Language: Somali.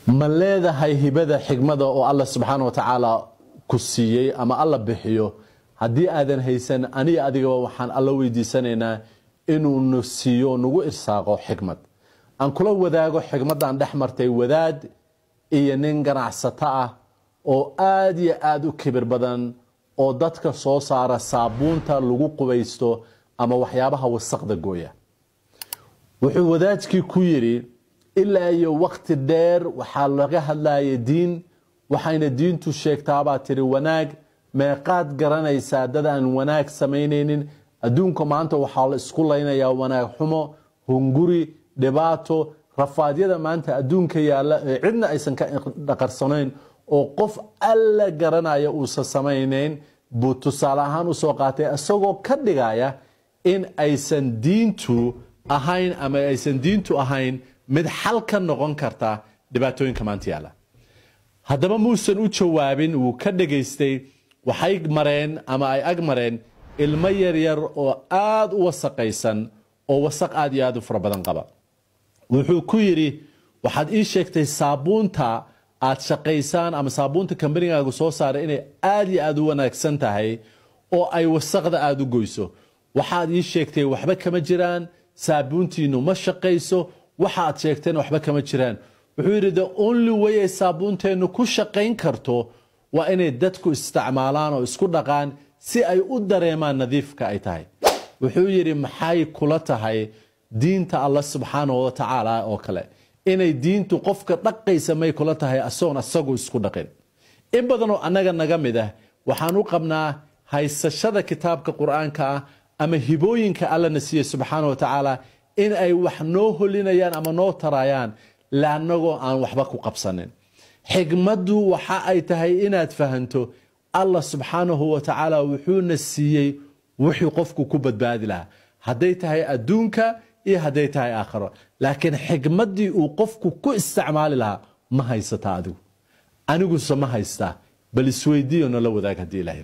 ma leedahay hibada xigmada oo Allah subhanahu wa ta'ala ku siiyay ama Allah bixiyo hadii aadan haysan ani adiga waxaan alla weydiisanaynaa inuu nu siiyo nagu irsaaqo xigmad aan kula wadaago xigmadan dhaxmartay wadaad iyo nin ganacsata ah oo aad iyo aad u kibir badan oo dadka soo saara saabuunta lagu qubaysto ama waxyaabaha wasaqda gooya wuxuu wadaadkii ku yiri ilaa iyo waqti dheer waxa laga hadlayay diin waxayna diintu sheegtaaba tiri wanaag meeqaad garanaysaa dad aan wanaag samaynaynin adduunka maanta waxa la isku leynayaa wanaag xumo hunguri dhibaato rafaadyada maanta adduunka yaala cidna aysan ka dhaqarsanayn oo qof alla garanaya uu samaynayn buu tusaale ahaan u soo qaatay asagoo ka dhigaya in aysan diintu ahayn ama aysan diintu ahayn mid xal ka noqon karta dhibaatooyinka maanta yaala haddaba muusan u jawaabin wuu ka dhageystay waxay mareen ama ay ag mareen ilmo yaryar oo aad u wasaqaysan oo wasaq aad iyo aad u fara badan qaba wuxuu ku yiri waxaad ii sheegtay saabuunta aad shaqaysaan ama saabuunta kambanigaagu soo saaray inay aad iyo aad u wanaagsan tahay oo ay wasaqda aad u goyso waxaad ii sheegtay waxba kama jiraan saabuuntiinu ma shaqayso waxaad sheegteen waxba kama jiraan wuxuu yiri the only way ay saabuunteenu ku shaqayn karto waa inay dadku isticmaalaan oo isku dhaqaan si ay u dareemaan nadiifka ay tahay wuxuu yiri maxay kula tahay diinta Allah subhanahu wa ta'ala oo kale inay diintu qofka dhaqaysa may kula tahay asagu isku dhaqin in badan oo anaga naga mid ah waxaan u qabnaa haysashada kitaabka quraanka ama hibooyinka Allah nasiye subhanahu wa ta'ala in ay wax noo holinayaan ama noo tarayaan laanago aan waxba ku qabsanin xigmadu waxa ay tahay inaad fahanto Allah subhanahu wa ta'ala wuxuu nasiiyay wixii qofku ku badbaadi lahaa haday tahay adduunka iyo haday tahay aakhiro laakiin xigmadii uu qofku ku isticmaali lahaa ma haysata adigu anigu sama haysta bal isweydiyo la wadaag hadii ilaahay